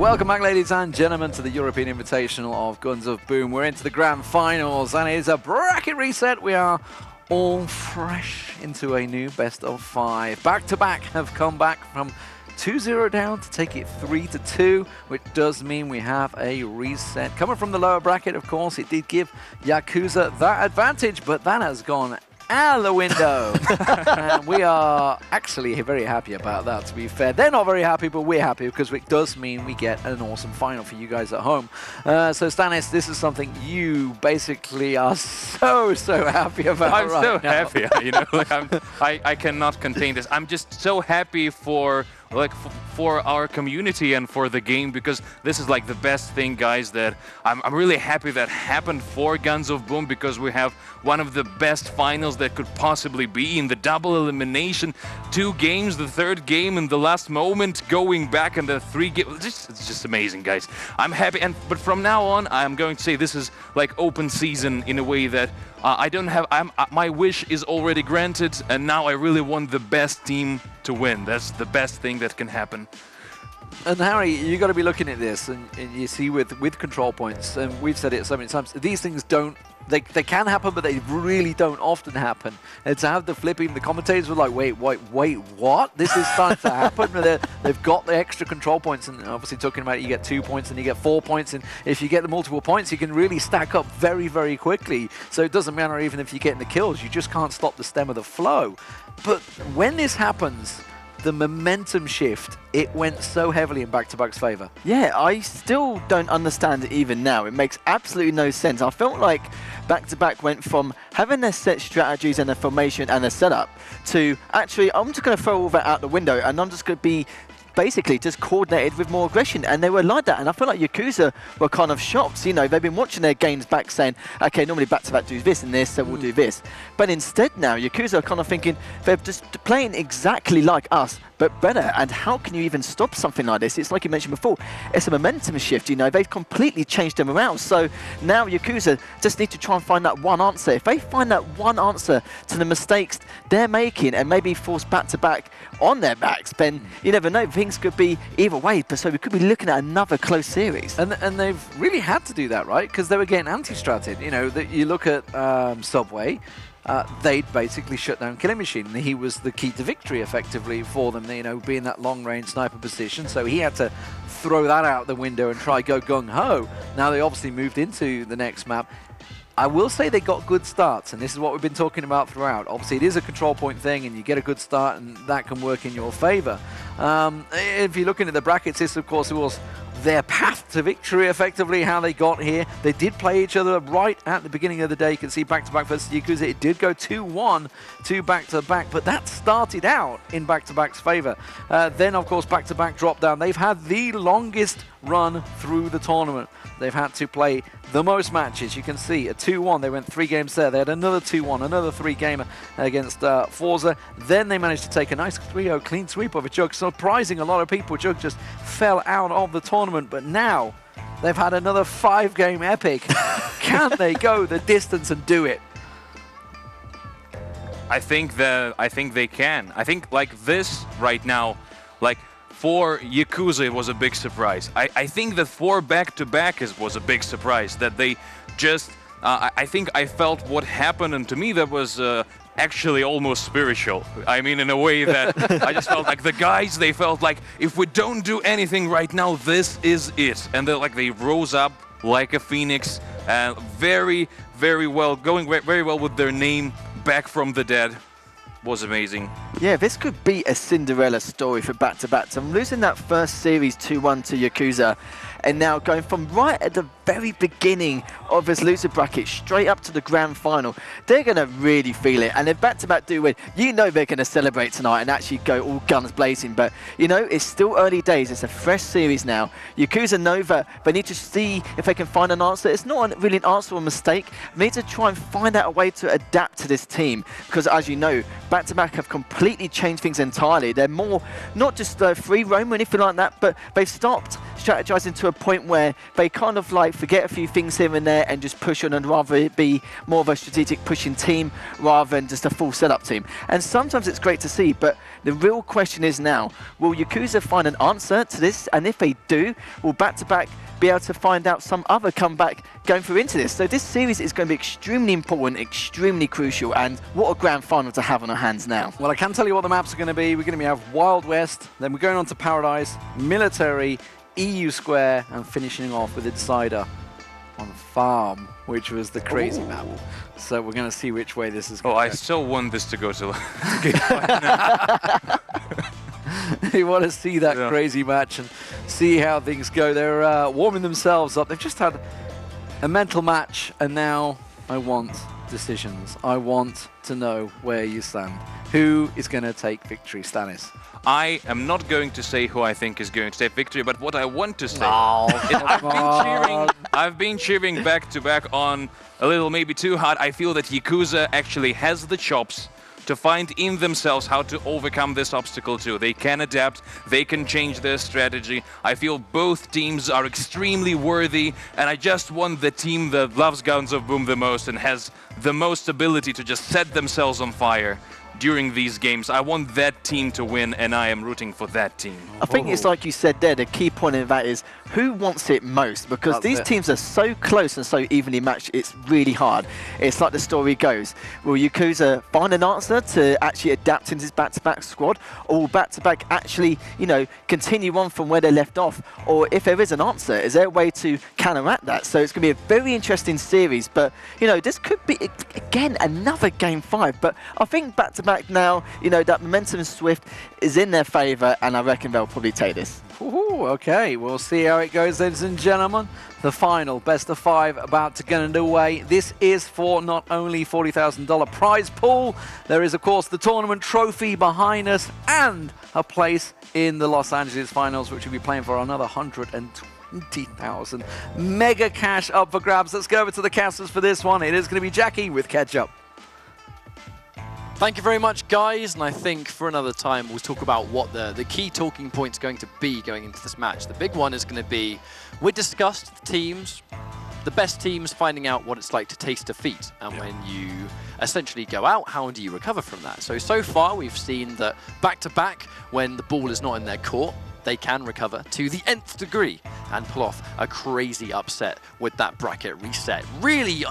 Welcome back, ladies and gentlemen, to the European Invitational of Guns of Boom. We're into the grand finals, and it is a bracket reset. We are all fresh into a new best of 5. Back-to-back have come back from 2-0 down to take it 3-2, which does mean we have a reset. Coming from the lower bracket, of course, it did give YAKUZA that advantage, but that has gone out the window. And we are actually very happy about that, to be fair. They're not very happy, but we're happy because it does mean we get an awesome final for you guys at home. So Stanis, this is something you basically are so happy about. I'm right so now. happy, you know, like I cannot contain this. I'm just so happy for for our community and for the game, because this is like the best thing, guys, that I'm really happy that happened for Guns of Boom, because we have one of the best finals that could possibly be in the double elimination. 2 games, the 3rd game in the last moment, going back, and the 3 games. It's just amazing, guys. I'm happy, but from now on, I'm going to say this is like open season in a way that I don't have. My wish is already granted, and now I really want the best team to win. That's the best thing that can happen. And Harry, you got to be looking at this, and you see with control points, and we've said it so many times, these things don't, they can happen, but they really don't often happen. And to have the flipping, the commentators were like, wait, what? This is starting to happen? They've got the extra control points, and obviously talking about it, you get 2 points and you get 4 points, and if you get the multiple points, you can really stack up very, very quickly. So it doesn't matter even if you're getting the kills, you just can't stop the stem of the flow. But when this happens, the momentum shift, it went so heavily in back-to-back's favor. Yeah, I still don't understand it even now. It makes absolutely no sense. I felt like back-to-back went from having their set strategies and a formation and a setup to actually, I'm just going to throw all that out the window and I'm just going to be basically just coordinated with more aggression, and they were like that. And I feel like YAKUZA were kind of shocked. You know, they've been watching their games back saying, okay, normally back-to-back do this and this, so we'll do this. But instead now, YAKUZA are kind of thinking they're just playing exactly like us, but better. And how can you even stop something like this? It's like you mentioned before, it's a momentum shift, you know, they've completely changed them around. So now YAKUZA just need to try and find that one answer. If they find that one answer to the mistakes they're making and maybe force back-to-back on their backs, then you never know, things could be either way. But so we could be looking at another close series. And they've really had to do that, right? Because they were getting anti-stratted. You know, you look at Subway, they'd basically shut down Killing Machine. He was the key to victory, effectively, for them, you know, being that long-range sniper position. So he had to throw that out the window and try go gung-ho. Now they obviously moved into the next map. I will say they got good starts, and this is what we've been talking about throughout. Obviously, it is a control point thing, and you get a good start, and that can work in your favor. If you're looking at the brackets, this, of course, was their path to victory, effectively, how they got here. They did play each other right at the beginning of the day. You can see back-to-back versus YAKUZA. It did go 2-1 to back-to-back, but that started out in back-to-back's favor. Then, of course, back-to-back dropped down. They've had the longest run through the tournament. They've had to play the most matches. You can see a 2-1. They went 3 games there. They had another 2-1, another 3-gamer against Forza. Then they managed to take a nice 3-0 clean sweep of a Jug, surprising a lot of people. Jug just fell out of the tournament, but now they've had another 5-game epic. Can they go the distance and do it? I think they can. I think like this right now, like for YAKUZA, it was a big surprise. I think that for back-to-back was a big surprise, that they just, I think I felt what happened, and to me that was actually almost spiritual. I mean, in a way that I just felt like the guys, they felt like, if we don't do anything right now, this is it. And they rose up like a phoenix, and very, very well, going very well with their name back from the dead. Was amazing. Yeah, this could be a Cinderella story for back-to-back. So I'm losing that first series 2-1 to YAKUZA, and now going from right at the very beginning of this loser bracket straight up to the grand final. They're going to really feel it, and if back-to-back do win, you know they're going to celebrate tonight and actually go all guns blazing. But you know, it's still early days. It's a fresh series now. YAKUZA know that they need to see if they can find an answer. It's not really an answer or a mistake. They need to try and find out a way to adapt to this team, because as you know, back-to-back have completely changed things entirely. They're more not just free roam or anything like that, but they've stopped strategizing to a point where they kind of like forget a few things here and there and just push on, and rather it be more of a strategic pushing team rather than just a full setup team. And sometimes it's great to see, but the real question is now, will YAKUZA find an answer to this? And if they do, will back-to-back be able to find out some other comeback going through into this? So this series is going to be extremely important, extremely crucial, and what a grand final to have on our hands now. Well, I can tell you what the maps are going to be. We're going to have Wild West, then we're going on to Paradise, Military, EU Square, and finishing off with Insider on Farm, which was the crazy map. So we're going to see which way this is going. Oh, I so want this to go to game 5. You want to see that crazy match and see how things go. They're warming themselves up. They've just had a mental match, and now I want decisions. I want to know where you stand. Who is going to take victory, Stanis? I am not going to say who I think is going to take victory, but what I want to say is I've been cheering back to back on a little maybe too hard. I feel that YAKUZA actually has the chops to find in themselves how to overcome this obstacle too. They can adapt, they can change their strategy. I feel both teams are extremely worthy, and I just want the team that loves Guns of Boom the most and has the most ability to just set themselves on fire during these games. I want that team to win, and I am rooting for that team. I think it's like you said there, the key point of that is who wants it most, because these teams are so close and so evenly matched, it's really hard. It's like the story goes, will YAKUZA find an answer to actually adapt into this back-to-back squad, or will back-to-back actually, you know, continue on from where they left off? Or if there is an answer, is there a way to counteract that? So it's going to be a very interesting series, but, you know, this could be, again, another Game 5, but I think back-to-back now, you know, that momentum Swift is in their favour, and I reckon they'll probably take this. Ooh, okay, we'll see how it goes, ladies and gentlemen. The final best of 5 about to get underway. This is for not only $40,000 prize pool, there is of course the tournament trophy behind us and a place in the Los Angeles finals, which will be playing for another 120,000 mega cash up for grabs. Let's go over to the casters for this one. It is going to be Jackie with Ketchup. Thank you very much, guys, and I think for another time we'll talk about what the key talking point's going to be going into this match. The big one is going to be, we discussed the teams, the best teams finding out what it's like to taste defeat, and when you essentially go out, how do you recover from that? So far we've seen that back-to-back, when the ball is not in their court, they can recover to the nth degree and pull off a crazy upset with that bracket reset. Really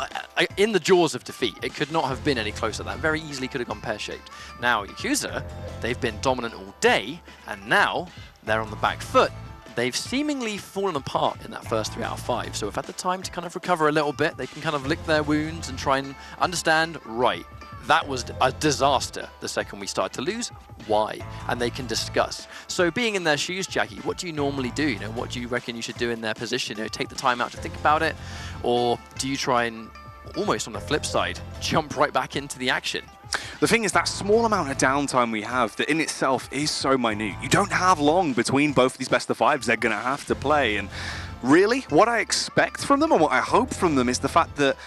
in the jaws of defeat. It could not have been any closer. That very easily could have gone pear-shaped. Now YAKUZA, they've been dominant all day, and now they're on the back foot. They've seemingly fallen apart in that first 3 out of 5. So if at the time to kind of recover a little bit, they can kind of lick their wounds and try and understand, right, that was a disaster the second we started to lose. Why? And they can discuss. So being in their shoes, Jackie, what do you normally do? You know, what do you reckon you should do in their position? You know, take the time out to think about it? Or do you try and, almost on the flip side, jump right back into the action? The thing is, that small amount of downtime we have that in itself is so minute. You don't have long between both of these best of 5s they're going to have to play. And really, what I expect from them and what I hope from them is the fact that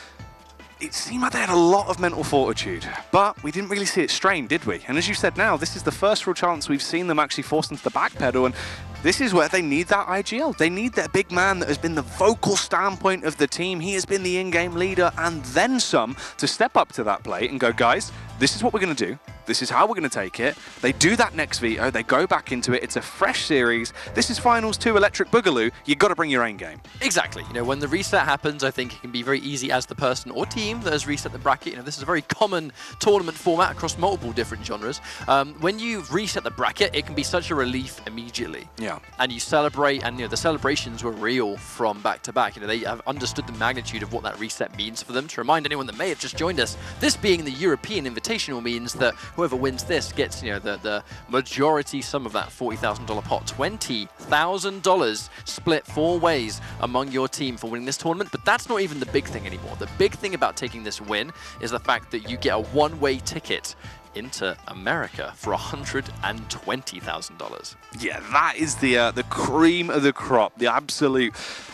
it seemed like they had a lot of mental fortitude, but we didn't really see it strained, did we? And as you said now, this is the first real chance we've seen them actually forced into the back pedal, and this is where they need that IGL. They need that big man that has been the vocal standpoint of the team. He has been the in-game leader and then some to step up to that plate and go, guys, this is what we're going to do. This is how we're going to take it. They do that next veto. They go back into it. It's a fresh series. This is Finals 2 Electric Boogaloo. You've got to bring your own game. Exactly. You know, when the reset happens, I think it can be very easy as the person or team that has reset the bracket. You know, this is a very common tournament format across multiple different genres. When you reset the bracket, it can be such a relief immediately. Yeah. And you celebrate, and you know, the celebrations were real from back to back. You know, they have understood the magnitude of what that reset means for them. To remind anyone that may have just joined us, this being the European Invitational means that whoever wins this gets, you know, the majority sum of that $40,000 pot, $20,000 split 4 ways among your team for winning this tournament. But that's not even the big thing anymore. The big thing about taking this win is the fact that you get a one-way ticket into America for $120,000. Yeah, that is the cream of the crop, the absolute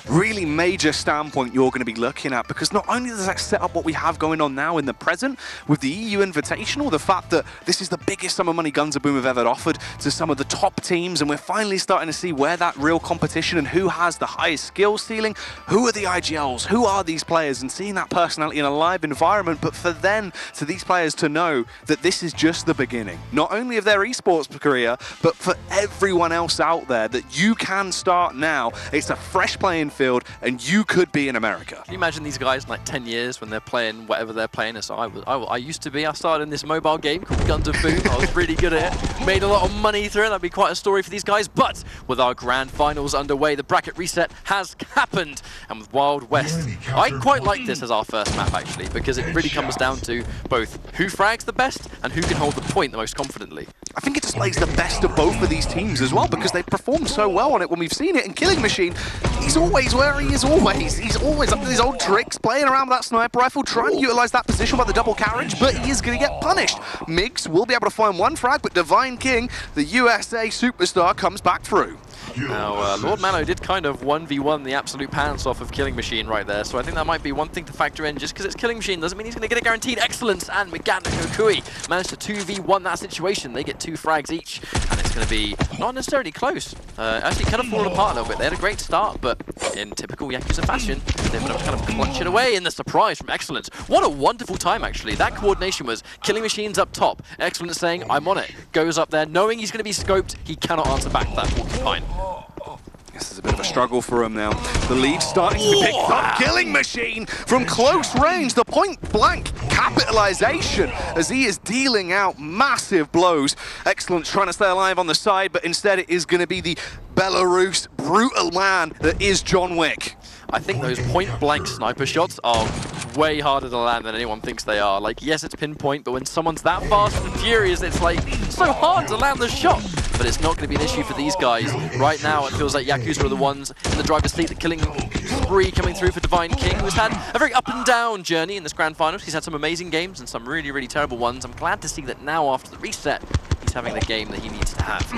really major standpoint you're going to be looking at, because not only does that set up what we have going on now in the present with the EU Invitational, the fact that this is the biggest sum of money Guns of Boom have ever offered to some of the top teams, and we're finally starting to see where that real competition and who has the highest skill ceiling, who are the IGLs, who are these players, and seeing that personality in a live environment. But for then, to these players to know that this is just the beginning, not only of their esports career, but for everyone else out there, that you can start now. It's a fresh playing field, and you could be in America. Can you imagine these guys in like 10 years when they're playing whatever they're playing? As I used to be. I started in this mobile game called Guns of Boom. I was really good at it. Made a lot of money through it. That'd be quite a story for these guys. But with our grand finals underway, the bracket reset has happened. And with Wild West, I quite like this as our first map, actually, because it really comes down to both who frags the best and who can hold the point the most confidently. I think it displays the best of both of these teams as well, because they performed so well on it when we've seen it. And Killing Machine, he's always where he is always. He's always up to his old tricks, playing around with that sniper rifle, trying to utilize that position by the double carriage, but he is going to get punished. Migs will be able to find one frag, but Divine King, the USA superstar, comes back through. Now, Lord Mano did kind of 1v1 the absolute pants off of Killing Machine right there, so I think that might be one thing to factor in. Just because it's Killing Machine doesn't mean he's going to get a guaranteed excellence, and Megane and Kokui managed to 2v1 that situation. They get 2 frags each, and it's going to be not necessarily close. Actually, kind of fallen apart a little bit. They had a great start, but in typical Yakuza fashion, they've been able to kind of clutch it away in the surprise from Excellence. What a wonderful time, actually. That coordination was Killing Machine's up top. Excellence saying, I'm on it. Goes up there, knowing he's going to be scoped. He cannot answer back to that porcupine. This is a bit of a struggle for him now. The lead starting to be picked up. Killing Machine from close range. The point-blank capitalization as he is dealing out massive blows. Excellence trying to stay alive on the side, but instead it is going to be the Belarus brutal man that is John Wick. I think those point-blank sniper shots are way harder to land than anyone thinks they are. Like, yes, it's pinpoint, but when someone's that fast and furious, it's like so hard to land the shot. But it's not going to be an issue for these guys. Right now, it feels like Yakuza are the ones in the driver's seat. The killing spree coming through for Divine King, who's had a very up-and-down journey in this grand finals. He's had some amazing games and some really, really terrible ones. I'm glad to see that now, after the reset, he's having the game that he needs to have.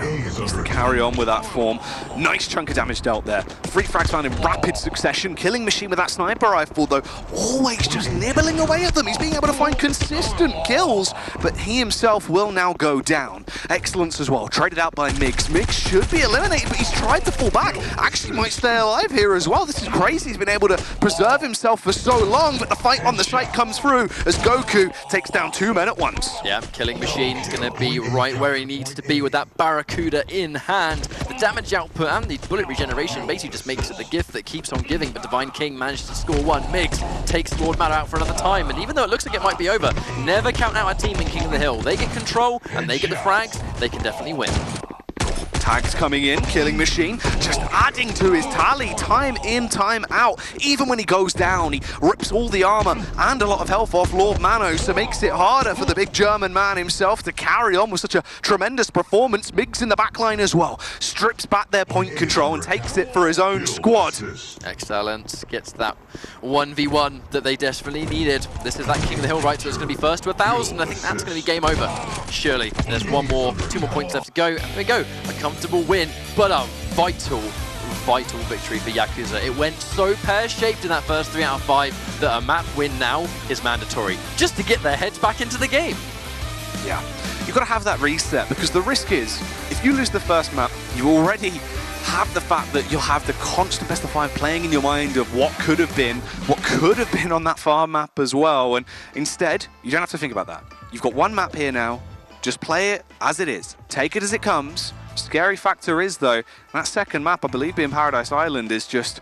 Needs to carry on with that form. Nice chunk of damage dealt there. 3 frags found in rapid succession. Killing Machine with that sniper rifle, though, always just nibbling away at them. He's being able to find consistent kills, but he himself will now go down. Excellence as well, traded out by Migs. Migs should be eliminated, but he's tried to fall back. Actually might stay alive here as well. This is crazy. He's been able to preserve himself for so long, but the fight on the site comes through as Goku takes down 2 men at once. Yeah, Killing Machine's going to be right where he needs to be with that Barracuda in hand. The damage output and the bullet regeneration basically just makes it the gift that keeps on giving, but Divine King managed to score 1. Migs takes Lord Matter out for another time, and even though it looks like it might be over, never count out a team in King of the Hill. They get control and they get the frags, they can definitely win. Tags coming in, Killing Machine just adding to his tally time in, time out. Even when he goes down, he rips all the armor and a lot of health off Lord Mano, so makes it harder for the big German man himself to carry on with such a tremendous performance. Migs in the backline as well, strips back their point control and takes it for his own squad. Excellence gets that 1v1 that they desperately needed. This is that King of the Hill, right? So it's going to be first to 1,000. I think that's going to be game over. Surely. There's 2 more points left to go. And there we go. A comfortable win, but a vital victory for Yakuza. It went so pear-shaped in that first 3 out of 5 that a map win now is mandatory, just to get their heads back into the game. Yeah, you've got to have that reset, because the risk is, if you lose the first map, you already have the fact that you'll have the constant best of 5 playing in your mind of what could have been on that far map as well, and instead, you don't have to think about that. You've got 1 map here now, just play it as it is, take it as it comes. Scary factor is, though, that second map, I believe being Paradise Island, is just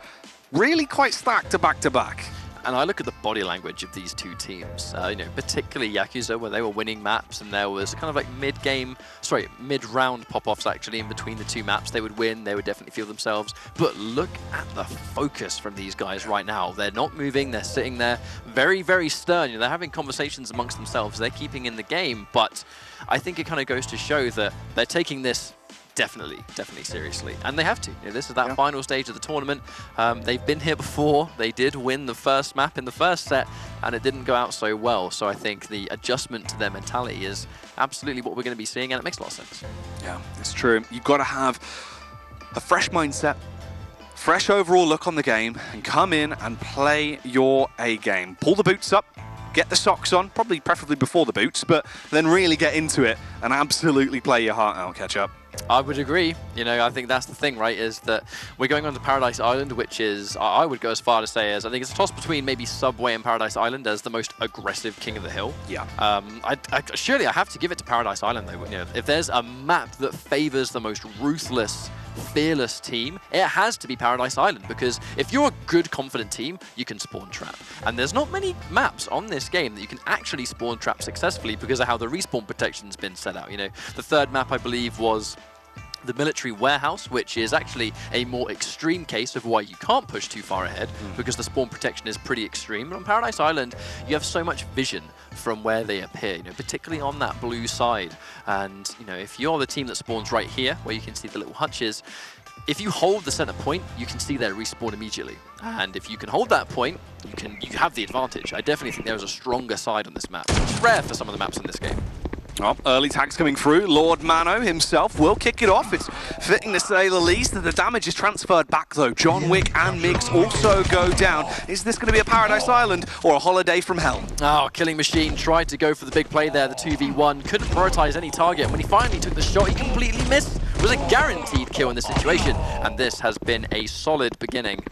really quite stacked to back. And I look at the body language of these two teams, particularly Yakuza, where they were winning maps, and there was kind of like mid-round pop-offs actually in between the 2 maps. They would win, they would definitely feel themselves. But look at the focus from these guys right now. They're not moving, they're sitting there very, very stern. They're having conversations amongst themselves, they're keeping in the game, but I think it kind of goes to show that they're taking this definitely seriously. And they have to. This is that final stage of the tournament. They've been here before. They did win the first map in the first set, and it didn't go out so well. So I think the adjustment to their mentality is absolutely what we're going to be seeing, and it makes a lot of sense. Yeah, it's true. You've got to have a fresh mindset, fresh overall look on the game, and come in and play your A game. Pull the boots up, get the socks on, probably preferably before the boots, but then really get into it and absolutely play your heart out, Ketchup. I would agree. I think that's the thing, right, is that we're going on to Paradise Island, which is, I would go as far to say as, I think it's a toss between maybe Subway and Paradise Island as the most aggressive King of the Hill. Yeah. Surely I have to give it to Paradise Island, though. If there's a map that favors the most ruthless, fearless team, it has to be Paradise Island, because if you're a good, confident team, you can spawn trap. And there's not many maps on this game that you can actually spawn trap successfully because of how the respawn protection's been set out. The third map, I believe, was the military warehouse, which is actually a more extreme case of why you can't push too far ahead because the spawn protection is pretty extreme. But on Paradise Island, you have so much vision from where they appear, particularly on that blue side. And, if you're the team that spawns right here, where you can see the little hutches, if you hold the center point, you can see their respawn immediately. And if you can hold that point, you have the advantage. I definitely think there is a stronger side on this map, which is rare for some of the maps in this game. Well, early tags coming through. Lord Mano himself will kick it off. It's fitting to say the least that the damage is transferred back, though. John Wick and Migs also go down. Is this going to be a Paradise Island or a holiday from hell? Oh, Killing Machine tried to go for the big play there, the 2v1. Couldn't prioritize any target. When he finally took the shot, he completely missed. It was a guaranteed kill in this situation. And this has been a solid beginning.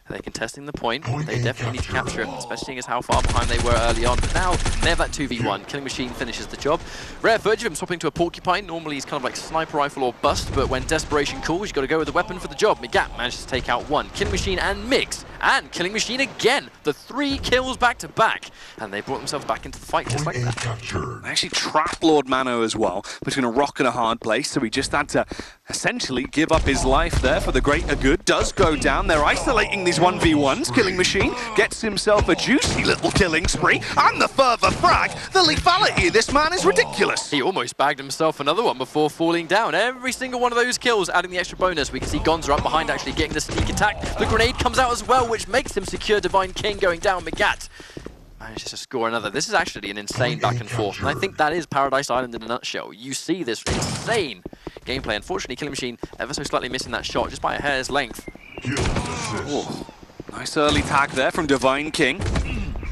They're contesting the point. They definitely need to capture it, especially seeing as how far behind they were early on. But now they have that 2v1. Killing Machine finishes the job. Rare footage of him swapping to a porcupine. Normally he's kind of like sniper rifle or bust, but when desperation calls, you've got to go with the weapon for the job. Migat manages to take out one. Killing Machine and Migs. And Killing Machine again. The 3 kills back to back. And they brought themselves back into the fight just like that. They actually trapped Lord Mano as well between a rock and a hard place, so he just had to essentially give up his life there for the greater good. Does go down. They're isolating these 1v1s. Killing Machine gets himself a juicy little killing spree, and the further frag. The lethality of this man is ridiculous. He almost bagged himself another one before falling down. Every single one of those kills adding the extra bonus. We can see Gonza up behind actually getting the sneak attack. The grenade comes out as well, which makes him secure Divine King going down. Migat manages to score another. This is actually an insane back and forth, and I think that is Paradise Island in a nutshell. You see this insane gameplay. Unfortunately, Killing Machine ever so slightly missing that shot just by a hair's length. Oh, nice early tag there from Divine King.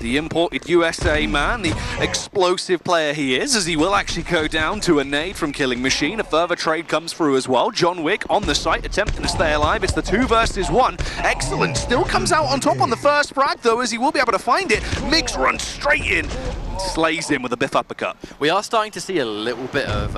The imported USA man, the explosive player he is, as he will actually go down to a nade from Killing Machine. A further trade comes through as well. John Wick on the site, attempting to stay alive. It's the 2 versus 1. Excellent. Still comes out on top on the first frag, though, as he will be able to find it. Migs runs straight in, slays him with a biff uppercut. We are starting to see a little bit of,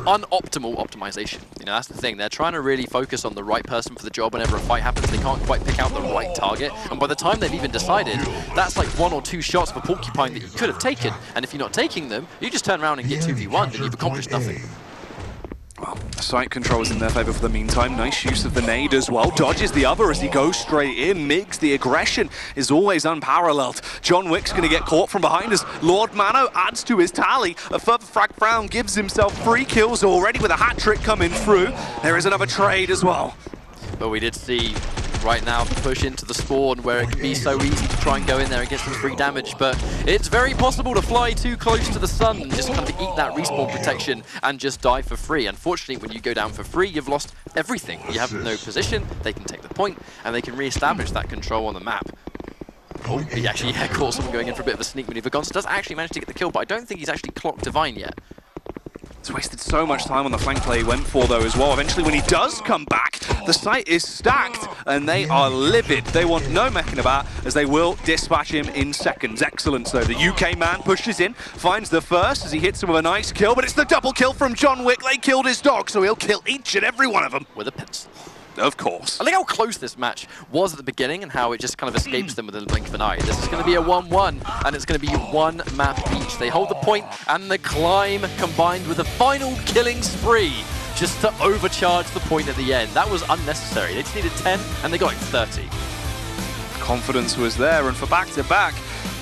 unoptimal optimization. That's the thing. They're trying to really focus on the right person for the job. Whenever a fight happens, they can't quite pick out the right target. And by the time they've even decided, that's like 1 or 2 shots of a porcupine that you could have taken. And if you're not taking them, you just turn around and get 2v1, and you've accomplished nothing. Well, site control is in their favor for the meantime. Nice use of the nade as well. Dodges the other as he goes straight in. Migs, the aggression is always unparalleled. John Wick's going to get caught from behind as Lord Mano adds to his tally. A further frag round gives himself 3 kills already with a hat trick coming through. There is another trade as well. But we did see right now the push into the spawn where it can be so easy to try and go in there and get some free damage, but it's very possible to fly too close to the sun and just kind of eat that respawn protection and just die for free. Unfortunately, when you go down for free, you've lost everything. You have no position, they can take the point, and they can re-establish that control on the map. Oh, he actually caught someone going in for a bit of a sneak maneuver. Gonza does actually manage to get the kill, but I don't think he's actually clocked Divine yet. He's wasted so much time on the flank play he went for, though, as well. Eventually, when he does come back, the site is stacked, and they are livid. They want no mecking about, as they will dispatch him in seconds. Excellent, though. The UK man pushes in, finds the first as he hits him with a nice kill, but it's the double kill from John Wick. They killed his dog, so he'll kill each and every one of them. With a pencil. Of course. I like how close this match was at the beginning and how it just kind of escapes them with a blink of an eye. This is going to be a 1-1, and it's going to be 1 map each. They hold the point, and the climb combined with a final killing spree just to overcharge the point at the end. That was unnecessary. They just needed 10, and they got like 30. Confidence was there, and for back-to-back,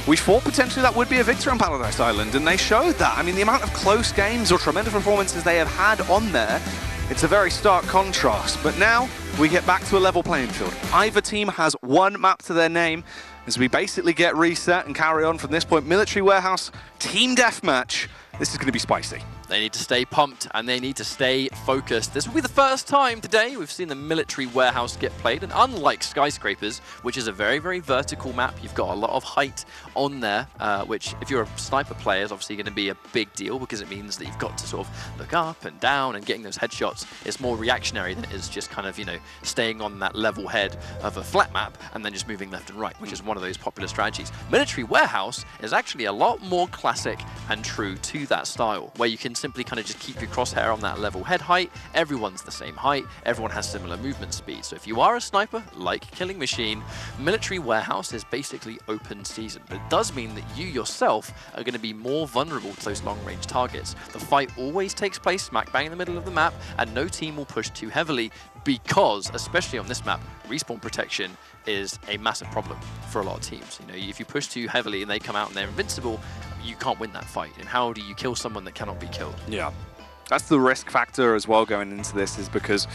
we thought potentially that would be a victory on Paradise Island, and they showed that. I mean, the amount of close games or tremendous performances they have had on there, It's a very stark contrast, but now we get back to a level playing field. Either team has one map to their name as we basically get reset and carry on from this point. Military Warehouse, team deathmatch. This is going to be spicy. They need to stay pumped and they need to stay focused. This will be the first time today we've seen the Military Warehouse get played, and unlike Skyscrapers, which is a very, very vertical map, you've got a lot of height on there, which if you're a sniper player is obviously going to be a big deal because it means that you've got to sort of look up and down and getting those headshots. It's more reactionary than it is just kind of, you know, staying on that level head of a flat map and then just moving left and right, which is one of those popular strategies. Military Warehouse is actually a lot more classic and true to that style, where you can simply kind of just keep your crosshair on that level head height. Everyone's the same height. Everyone has similar movement speed. So if you are a sniper, like Killing Machine, Military Warehouse is basically open season. But it does mean that you yourself are going to be more vulnerable to those long-range targets. The fight always takes place smack bang in the middle of the map, and no team will push too heavily because, especially on this map, respawn protection is a massive problem for a lot of teams. You know, if you push too heavily and they come out and they're invincible, you can't win that fight. And how do you kill someone that cannot be killed? Yeah, that's the risk factor as well going into this, is because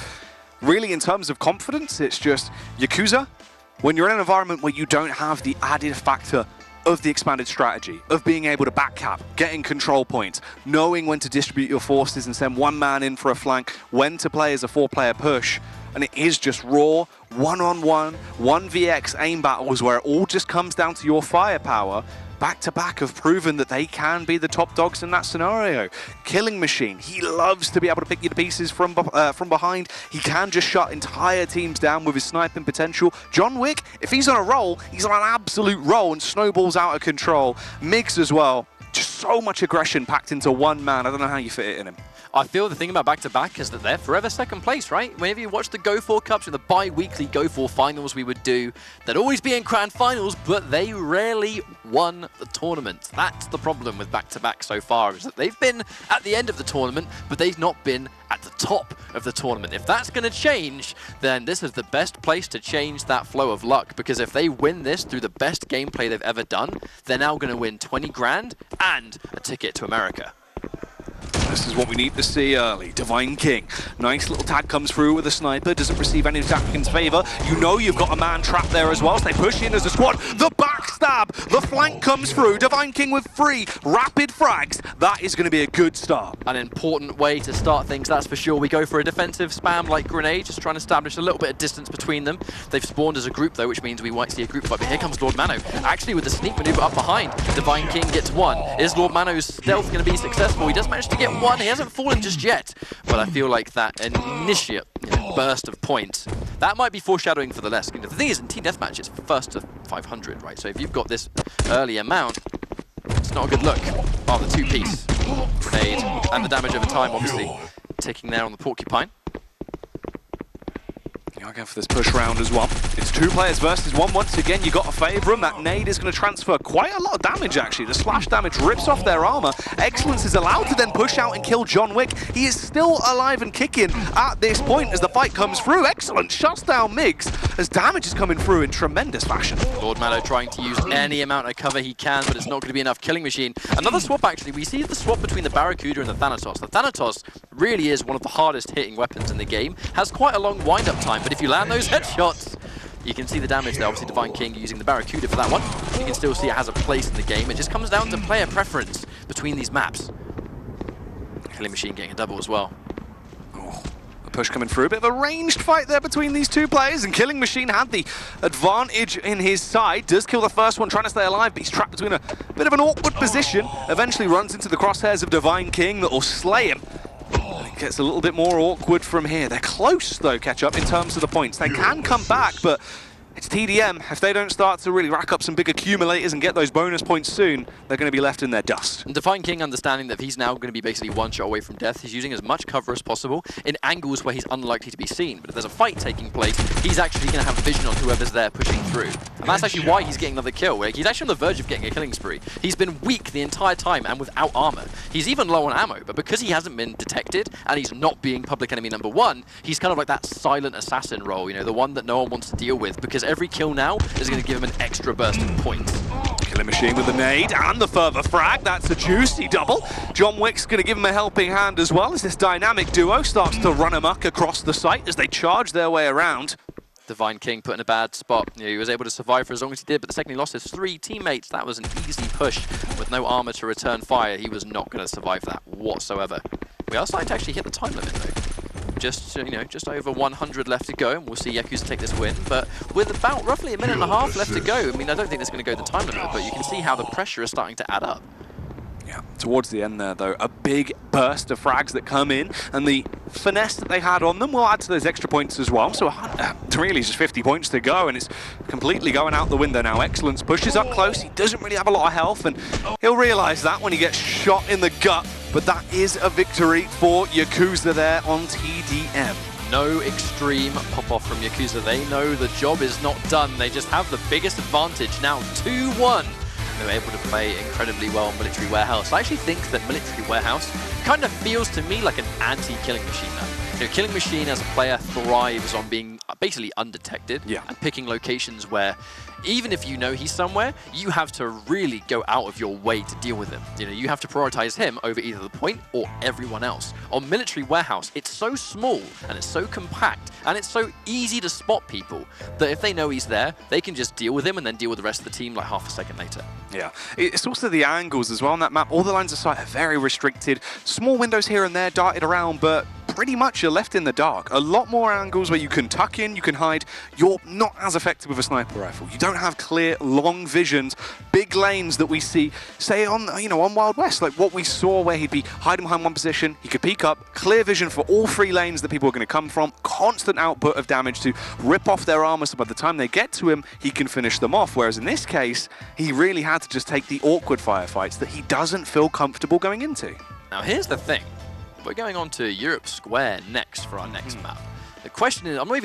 really in terms of confidence, it's just YAKUZA, when you're in an environment where you don't have the added factor of the expanded strategy, of being able to backcap, getting control points, knowing when to distribute your forces and send one man in for a flank, when to play as a 4-player push, and it is just raw, one-on-one, 1vx aim battles where it all just comes down to your firepower. Back-to-back have proven that they can be the top dogs in that scenario. Killing Machine, he loves to be able to pick you to pieces from behind. He can just shut entire teams down with his sniping potential. John Wick, if he's on a roll, he's on an absolute roll and snowballs out of control. Migs as well. Just so much aggression packed into one man. I don't know how you fit it in him. I feel the thing about back-to-back is that they're forever second place, right? Whenever you watch the Go4 Cups or the bi-weekly Go4 finals we would do, they'd always be in grand finals, but they rarely won the tournament. That's the problem with back-to-back so far, is that they've been at the end of the tournament, but they've not been at the top of the tournament. If that's going to change, then this is the best place to change that flow of luck, because if they win this through the best gameplay they've ever done, they're now going to win 20 grand and a ticket to America. This is what we need to see early. Divine King. Nice little tag comes through with a sniper. Doesn't receive any attack in his favor. You know you've got a man trapped there as well. So they push in as a squad. The backstab. The flank comes through. Divine King with 3 rapid frags. That is going to be a good start. An important way to start things, that's for sure. We go for a defensive spam like grenade, just trying to establish a little bit of distance between them. They've spawned as a group though, which means we might see a group fight. But here comes Lord Mano. Actually with the sneak maneuver up behind. Divine King gets 1. Is Lord Mano's stealth going to be successful? He does manage to get 1. He hasn't fallen just yet, but I feel like that initiate burst of points, that might be foreshadowing for the less. The thing is, in Team Deathmatch, it's first to 500, right? So if you've got this early amount, it's not a good look. Oh, the 2-piece grenade, and the damage over time, obviously, ticking there on the Porcupine. I'll go for this push round as well. It's 2 players versus 1 once again. You got to favour him. That nade is going to transfer quite a lot of damage, actually. The slash damage rips off their armor. Excellence is allowed to then push out and kill John Wick. He is still alive and kicking at this point as the fight comes through. Excellent shuts down Migs as damage is coming through in tremendous fashion. Lord Mallow trying to use any amount of cover he can, but it's not going to be enough. Killing Machine. Another swap, actually. We see the swap between the Barracuda and the Thanatos. The Thanatos really is one of the hardest hitting weapons in the game. Has quite a long wind-up time, but if you land those headshots, you can see the damage there. Obviously, Divine King using the Barracuda for that one. You can still see it has a place in the game. It just comes down to player preference between these maps. Killing Machine getting a double as well. Oh, a push coming through. A bit of a ranged fight there between these 2 players, and Killing Machine had the advantage in his side. Does kill the first one, trying to stay alive, but he's trapped between a bit of an awkward position. Eventually runs into the crosshairs of Divine King that will slay him. It gets a little bit more awkward from here. They're close, though, Ketchup, in terms of the points. They can come back, but it's TDM. If they don't start to really rack up some big accumulators and get those bonus points soon, they're going to be left in their dust. And Divine King understanding that he's now going to be basically 1 shot away from death, he's using as much cover as possible in angles where he's unlikely to be seen. But if there's a fight taking place, he's actually going to have vision on whoever's there pushing through. And that's actually why he's getting another kill. He's actually on the verge of getting a killing spree. He's been weak the entire time and without armor. He's even low on ammo, but because he hasn't been detected and he's not being public enemy number 1, he's kind of like that silent assassin role, you know, the one that no one wants to deal with, because every kill now is going to give him an extra burst of points. Killing Machine with the nade and the further frag. That's a juicy double. John Wick's going to give him a helping hand as well as this dynamic duo starts to run amok across the site as they charge their way around. Divine King put in a bad spot. You know, he was able to survive for as long as he did, but the second he lost his 3 teammates, that was an easy push. With no armor to return fire, he was not going to survive that whatsoever. We are starting to actually hit the time limit though. Just, you know, just over 100 left to go, and we'll see YAKUZA take this win. But with about roughly a minute and a half left to go, I mean, I don't think that's going to go the time limit, but you can see how the pressure is starting to add up. Yeah, towards the end there, though, a big burst of frags that come in, and the finesse that they had on them will add to those extra points as well. So really just 50 points to go, and it's completely going out the window now. Excellence pushes up close. He doesn't really have a lot of health, and he'll realise that when he gets shot in the gut. But that is a victory for YAKUZA there on TDM. No extreme pop-off from YAKUZA. They know the job is not done. They just have the biggest advantage now, 2-1. They're able to play incredibly well on Military Warehouse. I actually think that Military Warehouse kind of feels to me like an anti-Killing Machine now. You know, Killing Machine as a player thrives on being basically undetected and picking locations where even if you know he's somewhere, you have to really go out of your way to deal with him. You know, you have to prioritize him over either the point or everyone else. On Military Warehouse, it's so small and it's so compact and it's so easy to spot people that if they know he's there, they can just deal with him and then deal with the rest of the team like half a second later. Yeah, it's also the angles as well on that map. All the lines of sight are very restricted. Small windows here and there darted around, but pretty much you're left in the dark. A lot more angles where you can tuck in, you can hide. You're not as effective with a sniper rifle. You don't have clear, long visions, big lanes that we see, say on, you know, on Wild West, like what we saw where he'd be hiding behind one position, he could peek up, clear vision for all 3 lanes that people are going to come from, constant output of damage to rip off their armor, so by the time they get to him, he can finish them off. Whereas in this case, he really had to just take the awkward firefights that he doesn't feel comfortable going into. Now here's the thing. We're going on to Europe Square next for our next map. The question is, I'm not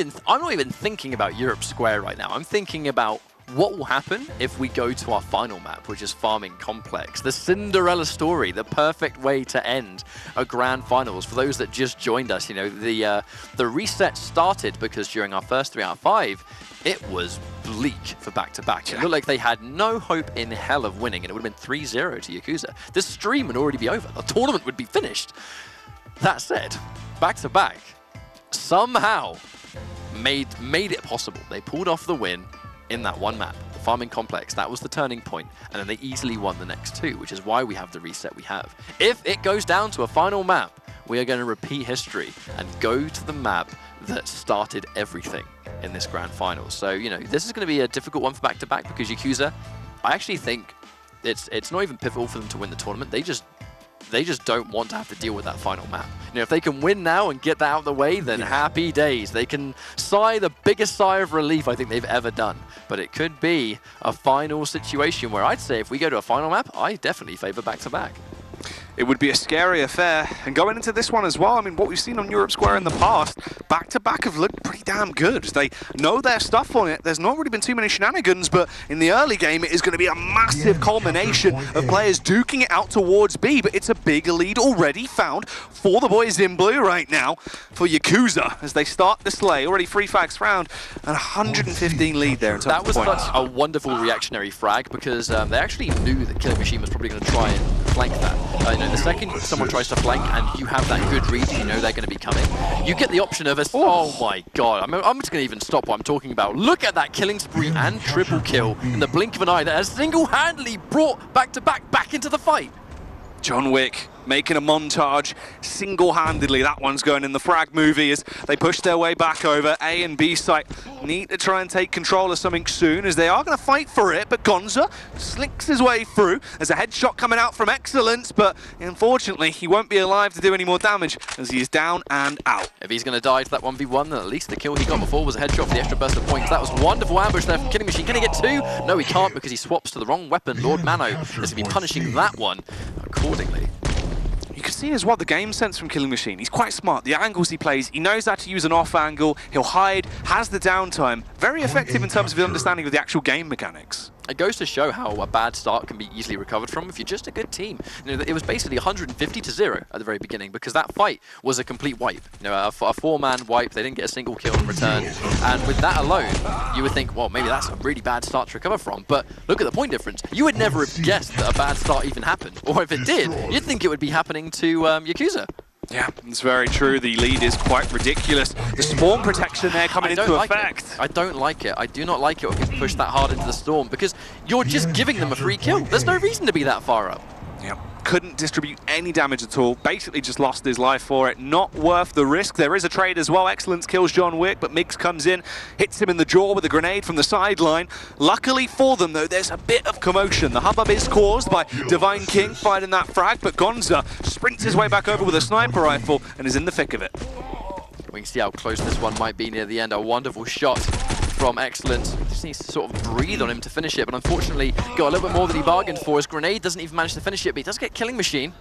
even thinking about Europe Square right now. I'm thinking about what will happen if we go to our final map, which is Farming Complex. The Cinderella story, the perfect way to end a grand finals. For those that just joined us, you know, the reset started because during our first 3 out of 5, it was bleak for back-to-back. It looked like they had no hope in hell of winning, and it would have been 3-0 to YAKUZA. This stream would already be over. The tournament would be finished. That said, back-to-back somehow made it possible. They pulled off the win in that one map, the Farming Complex. That was the turning point, and then they easily won the next 2, which is why we have the reset we have. If it goes down to a final map, we are going to repeat history and go to the map that started everything in this grand final. So, you know, this is going to be a difficult one for back-to-back because YAKUZA, I actually think it's not even pivotal for them to win the tournament. They just don't want to have to deal with that final map. You know, if they can win now and get that out of the way, then happy days. They can sigh the biggest sigh of relief I think they've ever done. But it could be a final situation where I'd say if we go to a final map, I definitely favor back-to-back. It would be a scary affair. And going into this one as well, I mean, what we've seen on Europe Square in the past, back-to-back have looked pretty damn good. They know their stuff on it. There's not really been too many shenanigans, but in the early game, it is going to be a massive culmination of players duking it out towards B, but it's a big lead already found for the boys in blue right now for YAKUZA as they start the slay. Already 3 frags found and 115 lead there in terms That was of points. such a wonderful reactionary frag because they actually knew that Killing Machine was probably going to try and flank that. You know, the second someone tries to flank and you have that good read, you know they're going to be coming. You get the option of a... Oh my god, I'm just going to even stop what I'm talking about. Look at that killing spree and triple kill in the blink of an eye that has single-handedly brought back-to-back back into the fight. John Wick making a montage single-handedly. That one's going in the frag movie as they push their way back over. A and B site need to try and take control of something soon as they are going to fight for it, but Gonza slinks his way through. There's a headshot coming out from Excellence, but unfortunately he won't be alive to do any more damage as he is down and out. If he's going to die to that 1v1, then at least the kill he got before was a headshot for the extra burst of points. That was a wonderful ambush there from Killing Machine. Can he get 2? No, he can't because he swaps to the wrong weapon. Lord Mano is going to be punishing that one accordingly. You can see as well the game sense from Killing Machine. He's quite smart. The angles he plays, he knows how to use an off angle. He'll hide, has the downtime. Very effective in terms of his understanding of the actual game mechanics. it goes to show how a bad start can be easily recovered from if you're just a good team. You know, it was basically 150-0 at the very beginning because that fight was a complete wipe. You know, a 4-man wipe. They didn't get a single kill in return, and with that alone, you would think, well, maybe that's a really bad start to recover from. But look at the point difference. You would never have guessed that a bad start even happened, or if it did, you'd think it would be happening to YAKUZA. Yeah, it's very true. The lead is quite ridiculous. The spawn protection there coming into effect. I don't like it. I do not like it when people push that hard into the storm because you're just giving them a free kill. There's no reason to be that far up. Yeah, couldn't distribute any damage at all. Basically just lost his life for it. Not worth the risk. There is a trade as well. Excellence kills John Wick, but Migs comes in, hits him in the jaw with a grenade from the sideline. Luckily for them, though, there's a bit of commotion. The hubbub is caused by Divine King finding that frag, but Gonza sprints his way back over with a sniper rifle and is in the thick of it. We can see how close this one might be near the end. A wonderful shot from Excellence. Just needs to sort of breathe on him to finish it, but unfortunately got a little bit more than he bargained for. His grenade doesn't even manage to finish it, but he does get Killing Machine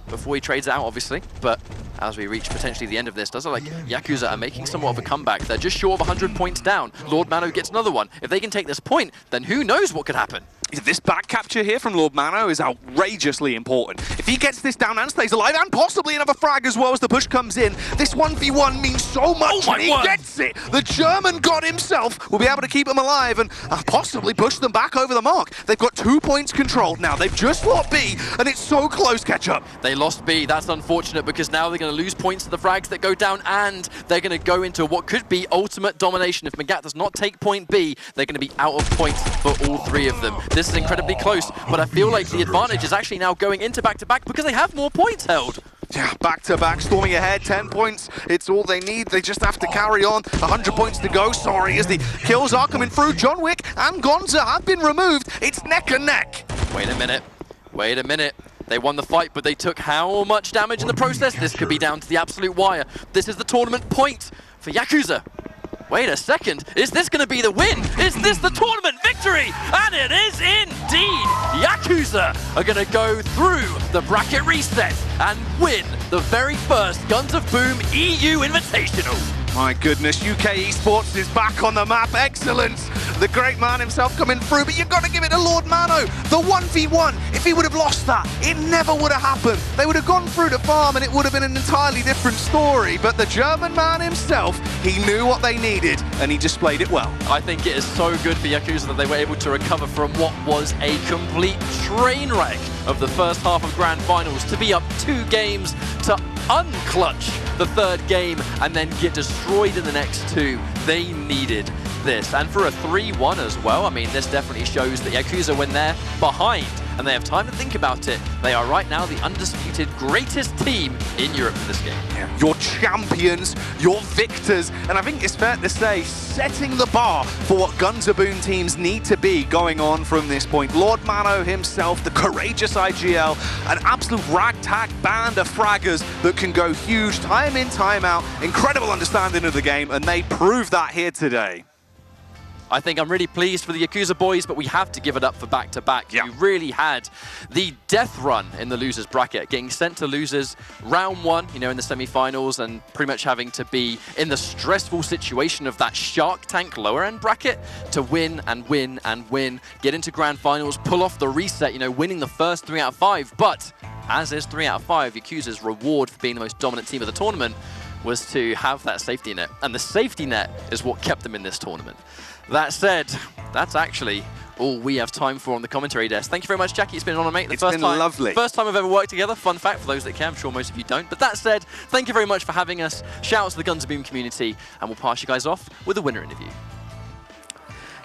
before he trades it out, obviously. But as we reach potentially the end of this, does look like YAKUZA are making somewhat of a comeback. They're just short of 100 points down. Lord Mano gets another one. If they can take this point, then who knows what could happen. This back capture here from Lord Mano is outrageously important. If he gets this down and stays alive, and possibly another frag as well as the push comes in, this 1v1 means so much, and he gets it! The German god himself will be able to keep them alive and possibly push them back over the mark. They've got 2 points controlled now. They've just fought B, and it's so close, Ketchup. They lost B. That's unfortunate because now they're going to lose points to the frags that go down, and they're going to go into what could be ultimate domination. If Magat does not take point B, they're going to be out of points for all 3 of them. This is incredibly close, but I feel like the advantage is actually now going into back-to-back because they have more points held. Yeah, back-to-back, storming ahead, 10 points. It's all they need. They just have to carry on. 100 points to go, sorry, as the kills are coming through. John Wick and Gonza have been removed. It's neck and neck. Wait a minute. Wait a minute. They won the fight, but they took how much damage in the process? This could be down to the absolute wire. This is the tournament point for YAKUZA. Wait a second, is this going to be the win? Is this the tournament victory? And it is indeed! YAKUZA are going to go through the bracket reset and win the very first Guns of Boom EU Invitational. My goodness, UK esports is back on the map. Excellence. The great man himself coming through, but you've got to give it to Lord Mano. The 1v1, if he would have lost that, it never would have happened. They would have gone through the farm and it would have been an entirely different story. But the German man himself, he knew what they needed and he displayed it well. I think it is so good for YAKUZA that they were able to recover from what was a complete train wreck of the first half of Grand Finals to be up 2 games to unclutch the 3rd game and then get destroyed in the next 2. They needed this. And for a 3-1 as well, I mean, this definitely shows that YAKUZA, when they're behind and they have time to think about it, they are right now the undisputed greatest team in Europe in this game. Yeah. Your champions, your victors, and I think it's fair to say, setting the bar for what Guns of Boom teams need to be going on from this point. Lord Mano himself, the courageous IGL, an absolute ragtag band of fraggers that can go huge time in, time out, incredible understanding of the game, and they proved that here today. I think I'm really pleased for the YAKUZA boys, but we have to give it up for back-to-back. Yeah. You really had the death run in the losers bracket, getting sent to losers round 1, you know, in the semi-finals, and pretty much having to be in the stressful situation of that Shark Tank lower-end bracket to win and win and win, get into grand finals, pull off the reset, you know, winning the first 3 out of 5. But as is 3 out of 5, YAKUZA's reward for being the most dominant team of the tournament was to have that safety net. And the safety net is what kept them in this tournament. That said, that's actually all we have time for on the commentary desk. Thank you very much, Jackie. It's been an honor, mate. It's been lovely. First time we've ever worked together. Fun fact for those that can. I'm sure most of you don't. But that said, thank you very much for having us. Shout out to the Guns of Boom community, and we'll pass you guys off with a winner interview.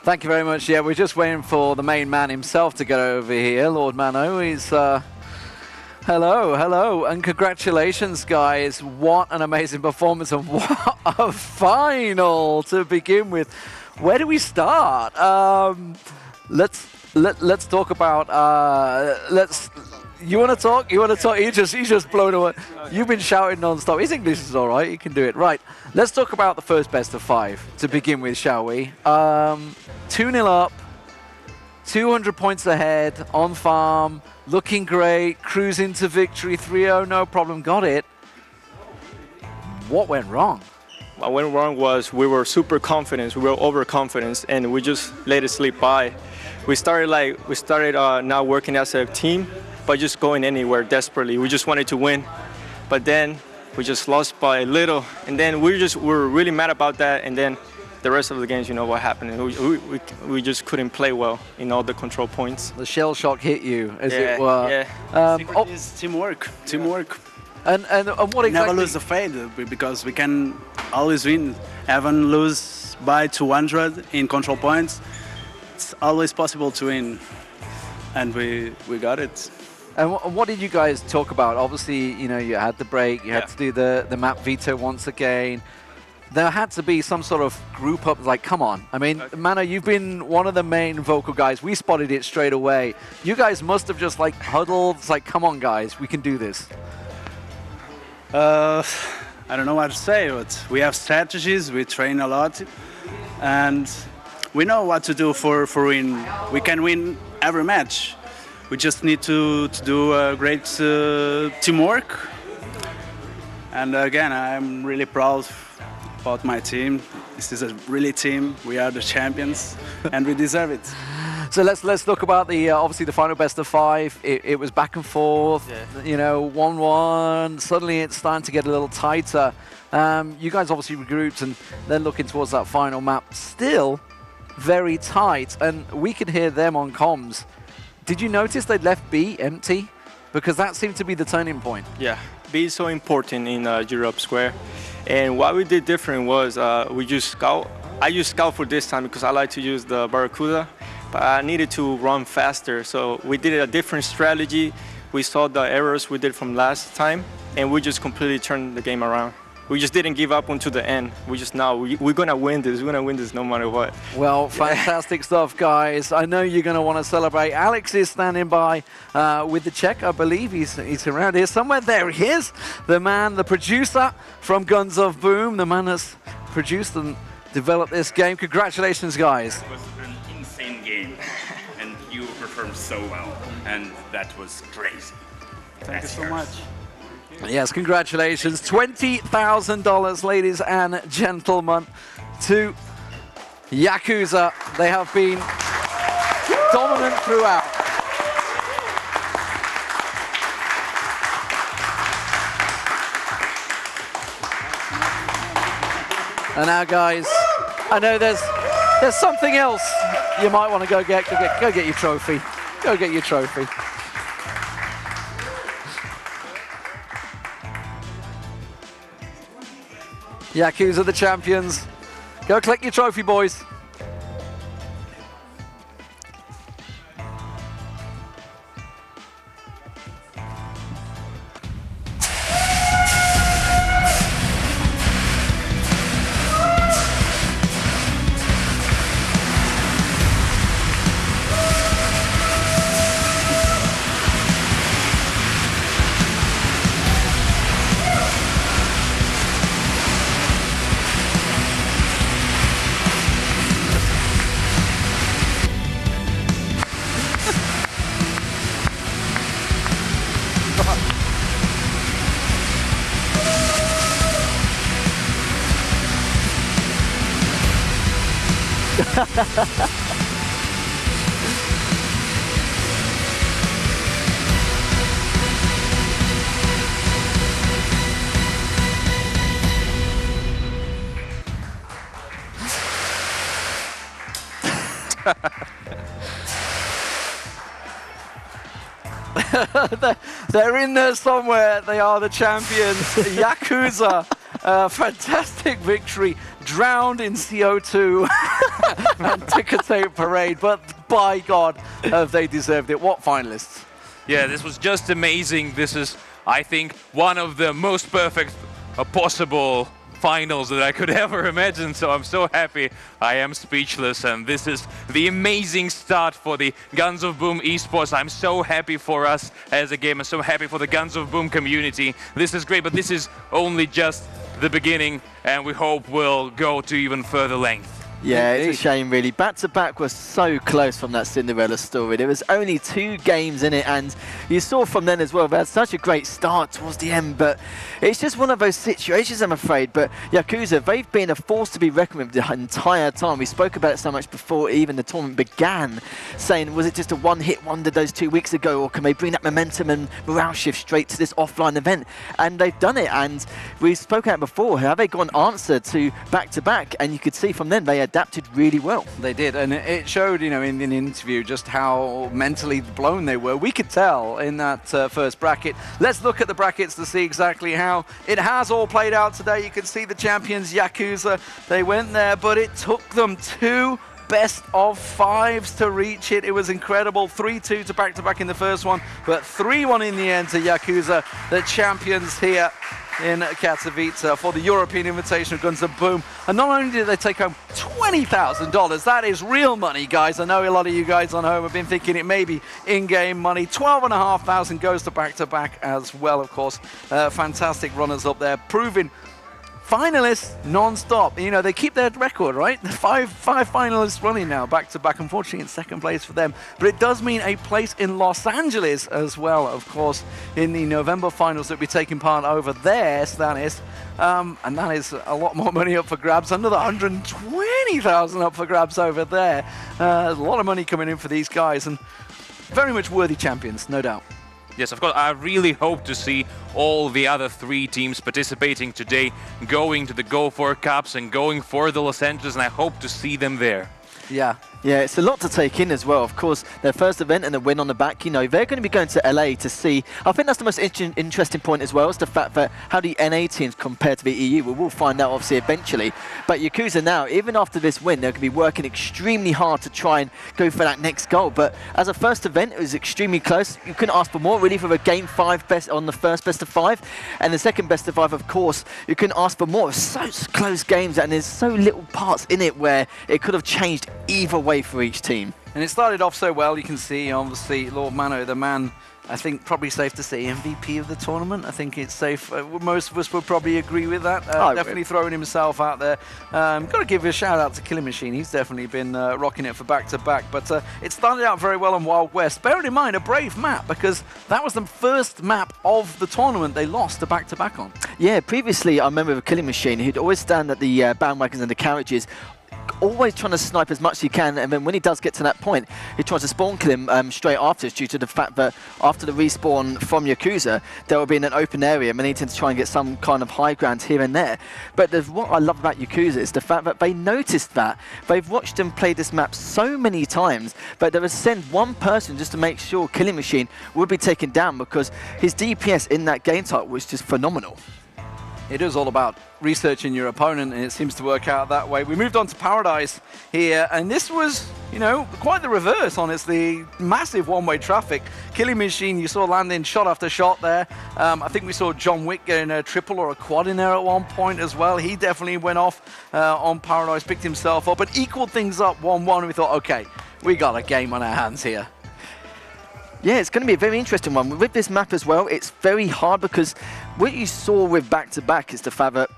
Thank you very much. Yeah, we're just waiting for the main man himself to get over here, Lord Mano. He's hello, and congratulations, guys. What an amazing performance, and what a final to begin with. Where do we start? Let's talk about. You want to talk? You want to talk? He's just blown away. You've been shouting non-stop. His English is all right. He can do it. Right. Let's talk about the first best of 5 to begin with, shall we? 2-0 up, 200 points ahead on farm, looking great, cruising to victory, 3-0, no problem, got it. What went wrong? What went wrong was we were super confident, we were overconfident, and we just let it slip by. we started not working as a team, but just going anywhere desperately. We just wanted to win, but then we just lost by a little, and then we were really mad about that. And then the rest of the games, you know what happened. We just couldn't play well in all the control points. The shell shock hit you, as it were. Yeah. Secret is teamwork. And what exactly? Never lose the faith because we can always win. Even lose by 200 in control points. It's always possible to win, and we got it. And what did you guys talk about? Obviously, you know, you had the break, you had to do the map veto once again. There had to be some sort of group up, like, come on. I mean, Mano, you've been one of the main vocal guys. We spotted it straight away. You guys must have just, like, huddled. It's like, come on, guys, we can do this. I don't know what to say, but we have strategies, we train a lot, and we know what to do for win. We can win every match. We just need to do a great teamwork. And again, I'm really proud about my team. This is a really team. We are the champions, and we deserve it. So let's talk about the obviously the final best of 5. It was back and forth, you know, 1-1. Suddenly it's starting to get a little tighter. You guys obviously regrouped and then looking towards that final map. Still very tight, and we could hear them on comms. Did you notice they'd left B empty? Because that seemed to be the turning point. Yeah, B is so important in Europe Square. And what we did different was we used Scout. I used Scout for this time because I like to use the Barracuda, but I needed to run faster. So we did a different strategy. We saw the errors we did from last time, and we just completely turned the game around. We just didn't give up until the end. We just know we're gonna win this. We're gonna win this no matter what. Well, fantastic stuff, guys. I know you're gonna want to celebrate. Alex is standing by with the check. I believe he's around here somewhere. There he is, the man, the producer from Guns of Boom, the man that's produced and developed this game. Congratulations, guys. It was an insane game, and you performed so well, and that was crazy. Thank you so much. Yes, congratulations. $20,000, ladies and gentlemen, to YAKUZA. They have been dominant throughout. And now, guys, I know there's something else you might want to go get your trophy. Go get your trophy. YAKUZA the champions. Go collect your trophy, boys. They're in there somewhere. They are the champions. YAKUZA, fantastic victory. Drowned in CO2 and ticker tape parade. But by God, have they deserved it. What finalists? Yeah, this was just amazing. This is, I think, one of the most perfect possible finals that I could ever imagine, so I'm so happy. I am speechless, and this is the amazing start for the Guns of Boom esports. I'm so happy for us as a game. I'm so happy for the Guns of Boom community. This is great, but this is only just the beginning, and we hope we'll go to even further length. Yeah, Indeed. it's a shame, really. Back-to-back was so close from that Cinderella story. There was only 2 games in it, and you saw from then as well, they had such a great start towards the end, but it's just one of those situations, I'm afraid. But YAKUZA, they've been a force to be reckoned with the entire time. We spoke about it so much before even the tournament began, saying, was it just a one-hit wonder those 2 weeks ago, or can they bring that momentum and morale shift straight to this offline event? And they've done it, and we spoke about it before, how they got an answer to back-to-back, and you could see from then they adapted really well. They did, and it showed, you know, in the interview just how mentally blown they were. We could tell in that first bracket. Let's look at the brackets to see exactly how it has all played out today. You can see the champions, YAKUZA, they went there, but it took them 2 best of 5s to reach it. It was incredible. 3-2 to back-to-back in the first one, but 3-1 in the end to YAKUZA, the champions here in Katowice for the European Invitational Guns and Boom. And not only did they take home $20,000, that is real money, guys. I know a lot of you guys on home have been thinking it may be in-game money. $12,500 goes to back-to-back as well, of course. Fantastic runners up there, proving finalists non-stop. You know, they keep their record, right? The five finalists running now, back-to-back. Unfortunately, in second place for them. But it does mean a place in Los Angeles as well, of course, in the November finals that will be taking part over there, Stanis. And that is a lot more money up for grabs. Another $120,000 up for grabs over there. A lot of money coming in for these guys, and very much worthy champions, no doubt. Yes, of course, I really hope to see all the other 3 teams participating today, going to the Go For Cups and going for the Los Angeles, and I hope to see them there. Yeah. Yeah, it's a lot to take in as well. Of course, their first event and the win on the back, you know, they're going to be going to LA to see. I think that's the most interesting point as well, is the fact that how the NA teams compare to the EU. We'll find out, obviously, eventually. But YAKUZA now, even after this win, they're going to be working extremely hard to try and go for that next goal. But as a first event, it was extremely close. You couldn't ask for more, really, for a Game 5 best on the first best of 5. And the second best of 5, of course, you couldn't ask for more. So close games, and there's so little parts in it where it could have changed either way for each team. And it started off so well. You can see, obviously, Lord Mano, the man, I think probably safe to say MVP of the tournament. I think it's safe. Most of us would probably agree with that. Definitely throwing himself out there. Got to give a shout out to Killing Machine. He's definitely been rocking it for back-to-back. But it started out very well on Wild West. Bearing in mind, a brave map, because that was the first map of the tournament they lost to back-to-back on. Yeah, previously I remember with Killing Machine, he'd always stand at the bandwagons and the carriages, always trying to snipe as much as he can, and then when he does get to that point, he tries to spawn kill him straight after, due to the fact that after the respawn from YAKUZA, there will be in an open area, and they need to try and get some kind of high ground here and there. But what I love about YAKUZA is the fact that they noticed that. They've watched him play this map so many times, but they would send one person just to make sure Killing Machine would be taken down, because his DPS in that game type was just phenomenal. It is all about researching your opponent, and it seems to work out that way. We moved on to Paradise here, and this was, you know, quite the reverse, honestly. Massive one-way traffic. Killing Machine, you saw landing shot after shot there. I think we saw John Wick getting a triple or a quad in there at one point as well. He definitely went off on Paradise, picked himself up, and equaled things up 1-1. We thought, okay, we got a game on our hands here. Yeah, it's going to be a very interesting one. With this map as well, it's very hard, because what you saw with back-to-back is the fact that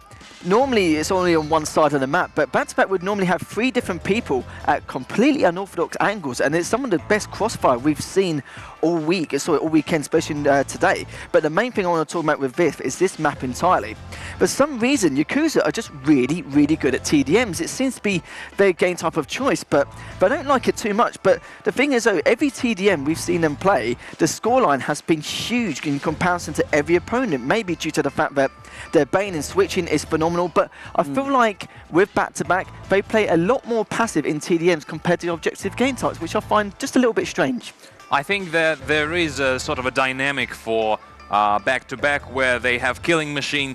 normally it's only on one side of the map, but back-to-back would normally have 3 different people at completely unorthodox angles, and it's some of the best crossfire we've seen all week, all weekend, especially today. But the main thing I want to talk about with this is this map entirely. For some reason, YAKUZA are just really, really good at TDMs. It seems to be their game type of choice, but I don't like it too much. But the thing is, though, every TDM we've seen them play, the scoreline has been huge in comparison to every opponent, maybe due to the fact that their bane and switching is phenomenal, but I feel like with back-to-back, they play a lot more passive in TDMs compared to objective game types, which I find just a little bit strange. I think that there is a sort of a dynamic for back-to-back where they have Killing Machine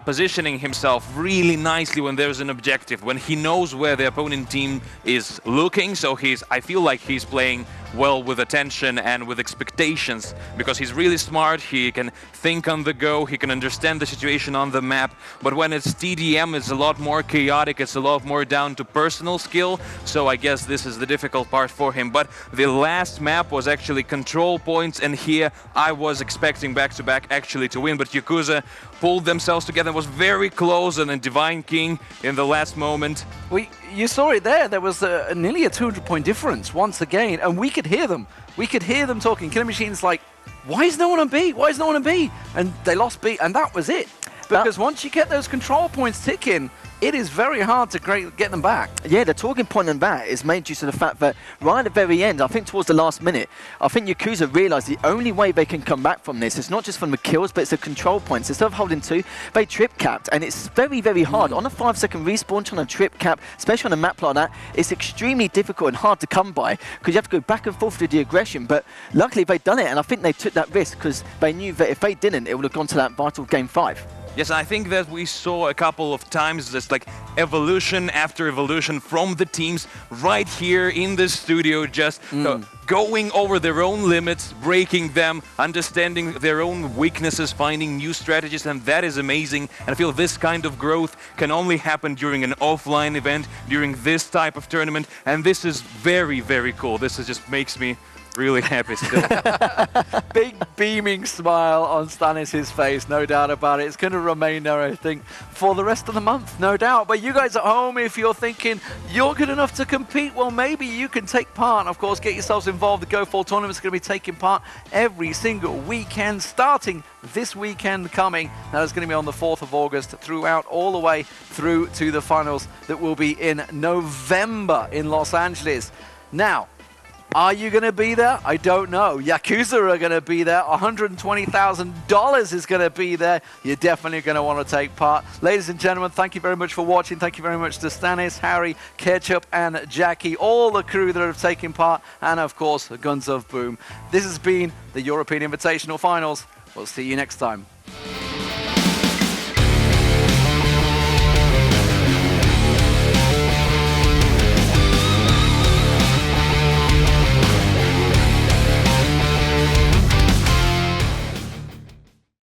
positioning himself really nicely when there's an objective, when he knows where the opponent team is looking. So I feel like he's playing well with attention and with expectations, because he's really smart, he can think on the go, he can understand the situation on the map. But when it's TDM, it's a lot more chaotic, it's a lot more down to personal skill, so I guess this is the difficult part for him. But the last map was actually control points, and here I was expecting back-to-back actually to win, but YAKUZA pulled themselves together, was very close, and then Divine King in the last moment. Well, you saw it there. There was nearly a 200-point difference once again, and we could hear them. We could hear them talking. Killing Machine's like, why is no one on B? Why is no one on B? And they lost B, and that was it. Because once you get those control points ticking, it is very hard to get them back. Yeah, the talking point on that is made due to the fact that right at the very end, I think towards the last minute, I think YAKUZA realised the only way they can come back from this is not just from the kills, but it's the control points. Instead of holding 2, they trip capped, and it's very, very hard. On a 5-second respawn, trying to trip cap, especially on a map like that, it's extremely difficult and hard to come by because you have to go back and forth with the aggression. But luckily, they've done it, and I think they took that risk because they knew that if they didn't, it would have gone to that vital game 5. Yes, I think that we saw a couple of times this like evolution after evolution from the teams right here in the studio, just going over their own limits, breaking them, understanding their own weaknesses, finding new strategies, and that is amazing. And I feel this kind of growth can only happen during an offline event, during this type of tournament, and this is very, very cool. This is just makes me really happy still. Big beaming smile on Stanis's face, no doubt about it. It's going to remain there, I think, for the rest of the month, no doubt. But you guys at home, if you're thinking you're good enough to compete, well, maybe you can take part. Of course, get yourselves involved. The Go4 tournament's going to be taking part every single weekend, starting this weekend coming. That is going to be on the 4th of August, throughout all the way through to the finals that will be in November in Los Angeles. Now, are you going to be there? I don't know. YAKUZA are going to be there. $120,000 is going to be there. You're definitely going to want to take part. Ladies and gentlemen, thank you very much for watching. Thank you very much to Stanis, Harry, Ketchup, and Jackie, all the crew that have taken part, and of course, Guns of Boom. This has been the European Invitational Finals. We'll see you next time.